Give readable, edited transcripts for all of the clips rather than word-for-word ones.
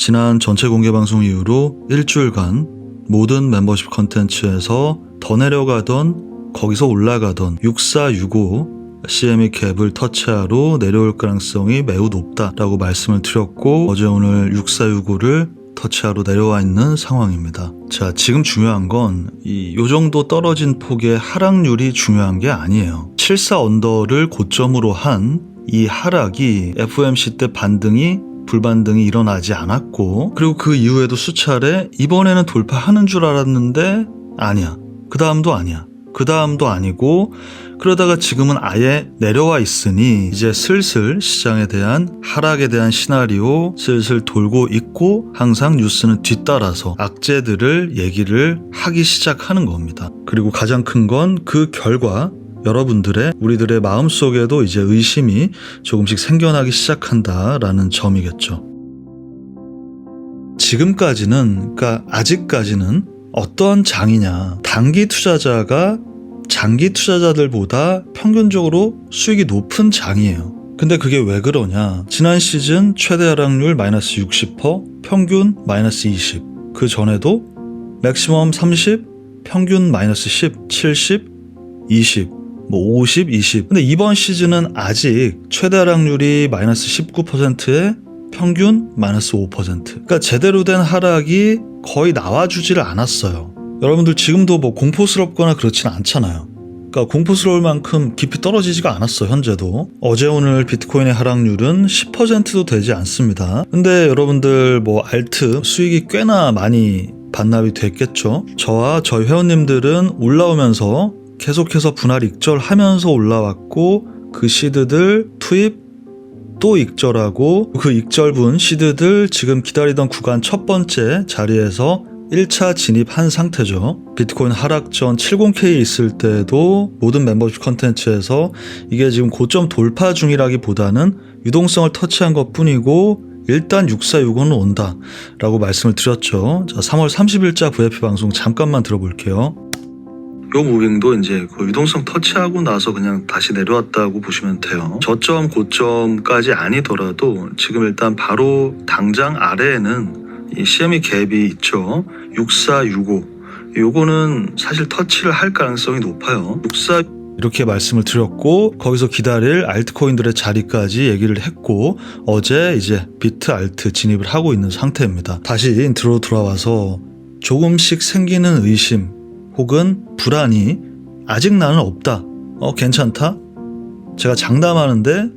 지난 전체 공개 방송 이후로 일주일간 모든 멤버십 컨텐츠에서 더 내려가던 거기서 올라가던 6465 CME 캡을 터치하러 내려올 가능성이 매우 높다라고 말씀을 드렸고, 어제 오늘 6465를 터치하러 내려와 있는 상황입니다. 자, 지금 중요한 건 요 정도 떨어진 폭의 하락률이 중요한 게 아니에요. 74 언더를 고점으로 한 이 하락이 FOMC 때 불반등이 일어나지 않았고, 그리고 그 이후에도 수차례 이번에는 돌파하는 줄 알았는데 아니야, 그 다음도 아니야, 그 다음도 아니고, 그러다가 지금은 아예 내려와 있으니 이제 슬슬 시장에 대한 하락에 대한 시나리오 슬슬 돌고 있고, 항상 뉴스는 뒤따라서 악재들을 얘기를 하기 시작하는 겁니다. 그리고 가장 큰 건 그 결과 우리들의 마음속에도 이제 의심이 조금씩 생겨나기 시작한다라는 점이겠죠. 지금까지는, 그러니까 아직까지는 어떠한 장이냐, 단기 투자자가 장기 투자자들보다 평균적으로 수익이 높은 장이에요. 근데 그게 왜 그러냐, 지난 시즌 최대 하락률 마이너스 60%, 평균 마이너스 20, 그 전에도 맥시멈 30, 평균 마이너스 10, 70, 20, 50, 20. 근데 이번 시즌은 아직 최대 하락률이 마이너스 19%에 평균 마이너스 5%. 그러니까 제대로 된 하락이 거의 나와주지를 않았어요. 여러분들 지금도 공포스럽거나 그렇진 않잖아요. 그러니까 공포스러울 만큼 깊이 떨어지지가 않았어, 현재도. 어제 오늘 비트코인의 하락률은 10%도 되지 않습니다. 근데 여러분들 알트 수익이 꽤나 많이 반납이 됐겠죠. 저와 저희 회원님들은 올라오면서 계속해서 분할 익절하면서 올라왔고, 그 시드들 투입 또 익절하고, 그 익절분 시드들 지금 기다리던 구간 첫 번째 자리에서 1차 진입한 상태죠. 비트코인 하락 전 70K 있을 때도 모든 멤버십 컨텐츠에서 이게 지금 고점 돌파 중이라기보다는 유동성을 터치한 것 뿐이고, 일단 6465는 온다 라고 말씀을 드렸죠. 자, 3월 30일자 VIP 방송 잠깐만 들어볼게요. 요 무빙도 이제 그 유동성 터치하고 나서 그냥 다시 내려왔다고 보시면 돼요. 저점 고점까지 아니더라도 지금 일단 바로 당장 아래에는 이 CME 갭이 있죠. 6465. 요거는 사실 터치를 할 가능성이 높아요. 이렇게 말씀을 드렸고, 거기서 기다릴 알트코인들의 자리까지 얘기를 했고, 어제 이제 비트 알트 진입을 하고 있는 상태입니다. 다시 인트로 돌아와서 조금씩 생기는 의심 혹은 불안이 아직 나는 없다. 괜찮다? 제가 장담하는데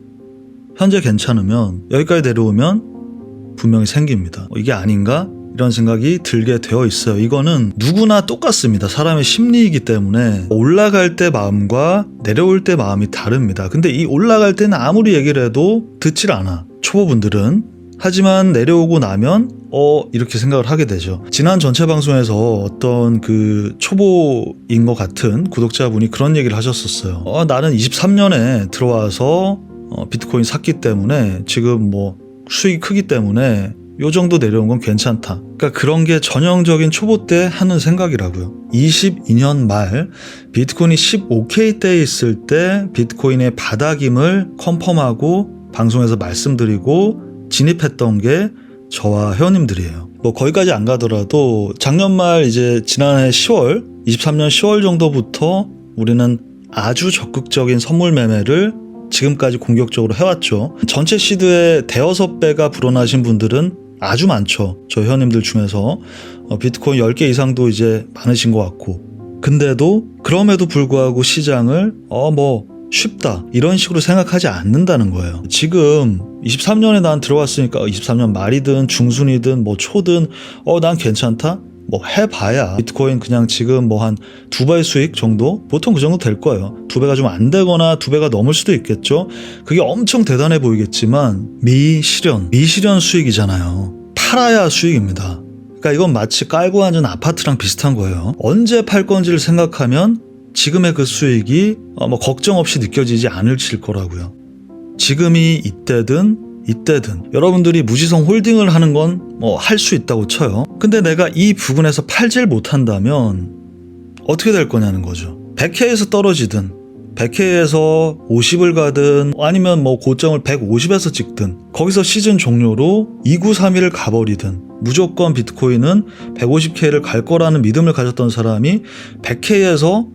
현재 괜찮으면 여기까지 내려오면 분명히 생깁니다. 이게 아닌가? 이런 생각이 들게 되어 있어요. 이거는 누구나 똑같습니다. 사람의 심리이기 때문에 올라갈 때 마음과 내려올 때 마음이 다릅니다. 근데 이 올라갈 때는 아무리 얘기를 해도 듣질 않아, 초보분들은. 하지만 내려오고 나면 이렇게 생각을 하게 되죠. 지난 전체 방송에서 어떤 그 초보인 것 같은 구독자분이 그런 얘기를 하셨었어요. 나는 23년에 들어와서 비트코인 샀기 때문에 지금 수익이 크기 때문에 요 정도 내려온 건 괜찮다. 그러니까 그런 게 전형적인 초보 때 하는 생각이라고요. 22년 말 비트코인이 15K 때 있을 때 비트코인의 바닥임을 컨펌하고 방송에서 말씀드리고 진입했던 게 저와 회원님들이에요. 거기까지 안 가더라도 작년 말 이제 지난해 10월, 23년 10월 정도부터 우리는 아주 적극적인 선물 매매를 지금까지 공격적으로 해왔죠. 전체 시드의 대여섯 배가 불어나신 분들은 아주 많죠. 저희 회원님들 중에서 비트코인 10개 이상도 이제 많으신 것 같고, 근데도 그럼에도 불구하고 시장을 쉽다 이런 식으로 생각하지 않는다는 거예요. 지금 23년에 난 들어왔으니까 23년 말이든 중순이든 초든 난 괜찮다? 해봐야 비트코인 그냥 지금 한 2배 수익 정도? 보통 그 정도 될 거예요. 2배가 좀 안 되거나 2배가 넘을 수도 있겠죠. 그게 엄청 대단해 보이겠지만 미실현 수익이잖아요. 팔아야 수익입니다. 그러니까 이건 마치 깔고 앉은 아파트랑 비슷한 거예요. 언제 팔 건지를 생각하면 지금의 그 수익이 걱정 없이 느껴지지 않으실 거라고요. 지금이 이때든 여러분들이 무지성 홀딩을 하는 건 할 수 있다고 쳐요. 근데 내가 이 부분에서 팔질 못한다면 어떻게 될 거냐는 거죠. 100K에서 떨어지든 100K에서 50을 가든 아니면 뭐 고점을 150에서 찍든 거기서 시즌 종료로 2931을 가버리든 무조건 비트코인은 150K를 갈 거라는 믿음을 가졌던 사람이 100K에서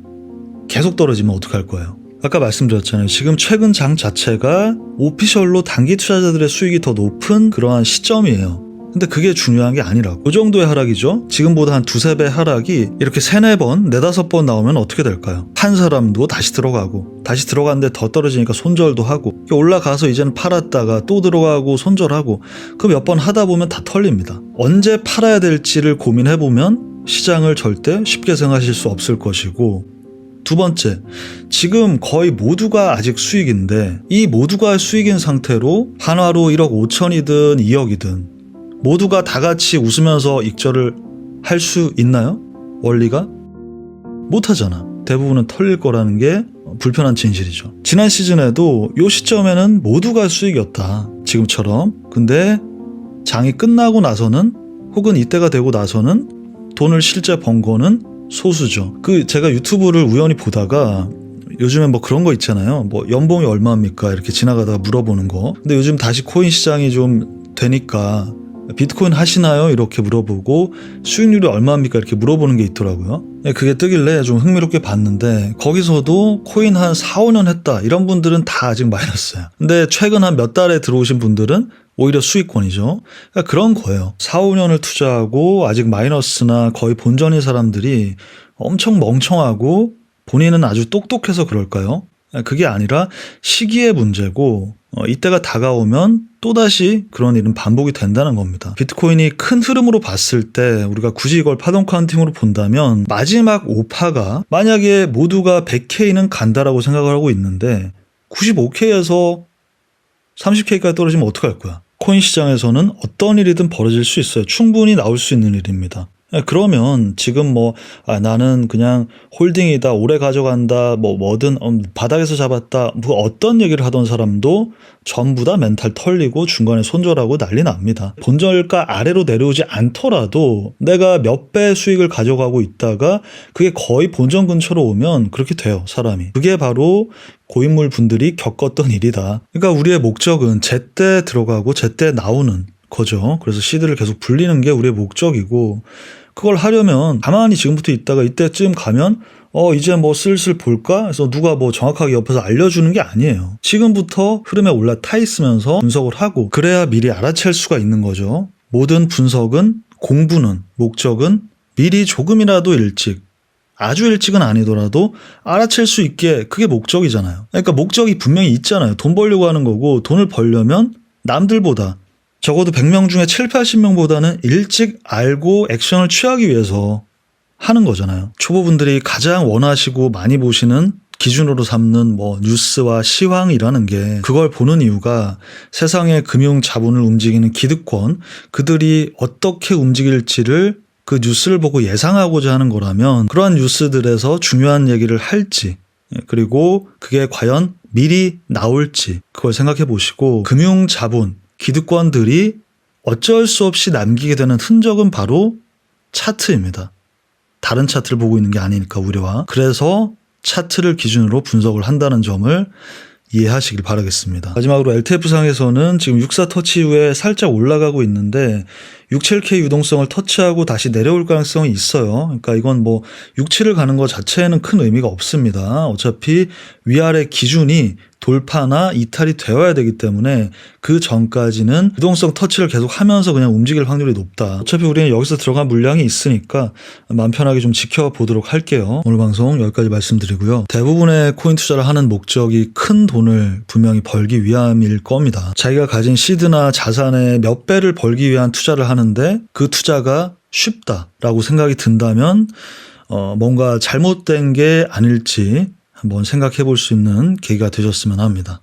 계속 떨어지면 어떡할 거예요? 아까 말씀드렸잖아요. 지금 최근 장 자체가 오피셜로 단기 투자자들의 수익이 더 높은 그러한 시점이에요. 근데 그게 중요한 게 아니라고. 이 정도의 하락이죠. 지금보다 한 두세 배 하락이 이렇게 세네 번, 네다섯 번 나오면 어떻게 될까요? 판 사람도 다시 들어가고 다시 들어갔는데 더 떨어지니까 손절도 하고 올라가서 이제는 팔았다가 또 들어가고 손절하고 그 몇 번 하다 보면 다 털립니다. 언제 팔아야 될지를 고민해보면 시장을 절대 쉽게 생각하실 수 없을 것이고, 두 번째, 지금 거의 모두가 아직 수익인데 이 모두가 수익인 상태로 한화로 1억 5천이든 2억이든 모두가 다 같이 웃으면서 익절을 할 수 있나요? 원리가? 못하잖아. 대부분은 털릴 거라는 게 불편한 진실이죠. 지난 시즌에도 이 시점에는 모두가 수익이었다. 지금처럼. 근데 장이 끝나고 나서는 혹은 이때가 되고 나서는 돈을 실제 번 거는 소수죠. 제가 유튜브를 우연히 보다가 요즘에 뭐 그런 거 있잖아요. 뭐 연봉이 얼마입니까? 이렇게 지나가다가 물어보는 거. 근데 요즘 다시 코인 시장이 좀 되니까 비트코인 하시나요? 이렇게 물어보고 수익률이 얼마입니까? 이렇게 물어보는 게 있더라고요. 그게 뜨길래 좀 흥미롭게 봤는데 거기서도 코인 한 4, 5년 했다 이런 분들은 다 아직 마이너스예요. 근데 최근 한 몇 달에 들어오신 분들은 오히려 수익권이죠. 그러니까 그런 거예요. 4, 5년을 투자하고 아직 마이너스나 거의 본전인 사람들이 엄청 멍청하고 본인은 아주 똑똑해서 그럴까요? 그게 아니라 시기의 문제고 이때가 다가오면 또다시 그런 일은 반복이 된다는 겁니다. 비트코인이 큰 흐름으로 봤을 때 우리가 굳이 이걸 파동 카운팅으로 본다면 마지막 5파가 만약에 모두가 100K는 간다라고 생각을 하고 있는데 95K에서 30K까지 떨어지면 어떡할 거야? 코인 시장에서는 어떤 일이든 벌어질 수 있어요. 충분히 나올 수 있는 일입니다. 그러면 지금 나는 그냥 홀딩이다, 오래 가져간다, 뭐든 바닥에서 잡았다, 어떤 얘기를 하던 사람도 전부 다 멘탈 털리고 중간에 손절하고 난리 납니다. 본절가 아래로 내려오지 않더라도 내가 몇 배 수익을 가져가고 있다가 그게 거의 본전 근처로 오면 그렇게 돼요, 사람이. 그게 바로 고인물 분들이 겪었던 일이다. 그러니까 우리의 목적은 제때 들어가고 제때 나오는 거죠. 그래서 시드를 계속 불리는 게 우리의 목적이고, 그걸 하려면 가만히 지금부터 있다가 이때쯤 가면 이제 슬슬 볼까? 그래서 누가 정확하게 옆에서 알려주는 게 아니에요. 지금부터 흐름에 올라타 있으면서 분석을 하고 그래야 미리 알아챌 수가 있는 거죠. 모든 분석은, 공부는, 목적은 미리 조금이라도 일찍, 아주 일찍은 아니더라도 알아챌 수 있게, 그게 목적이잖아요. 그러니까 목적이 분명히 있잖아요. 돈 벌려고 하는 거고, 돈을 벌려면 남들보다 적어도 100명 중에 7, 80명보다는 일찍 알고 액션을 취하기 위해서 하는 거잖아요. 초보분들이 가장 원하시고 많이 보시는 기준으로 삼는 뉴스와 시황이라는 게, 그걸 보는 이유가 세상의 금융 자본을 움직이는 기득권, 그들이 어떻게 움직일지를 그 뉴스를 보고 예상하고자 하는 거라면 그러한 뉴스들에서 중요한 얘기를 할지, 그리고 그게 과연 미리 나올지 그걸 생각해 보시고, 금융 자본, 기득권들이 어쩔 수 없이 남기게 되는 흔적은 바로 차트입니다. 다른 차트를 보고 있는 게 아니니까, 우리와. 그래서 차트를 기준으로 분석을 한다는 점을 이해하시길 바라겠습니다. 마지막으로 LTF상에서는 지금 64 터치 이후에 살짝 올라가고 있는데 67K 유동성을 터치하고 다시 내려올 가능성이 있어요. 그러니까 이건 67을 가는 것 자체에는 큰 의미가 없습니다. 어차피 위아래 기준이 돌파나 이탈이 되어야 되기 때문에 그 전까지는 유동성 터치를 계속 하면서 그냥 움직일 확률이 높다. 어차피 우리는 여기서 들어간 물량이 있으니까 마음 편하게 좀 지켜보도록 할게요. 오늘 방송 여기까지 말씀드리고요. 대부분의 코인 투자를 하는 목적이 큰 돈을 분명히 벌기 위함일 겁니다. 자기가 가진 시드나 자산의 몇 배를 벌기 위한 투자를 하는데 그 투자가 쉽다라고 생각이 든다면 뭔가 잘못된 게 아닐지 한번 생각해 볼 수 있는 계기가 되셨으면 합니다.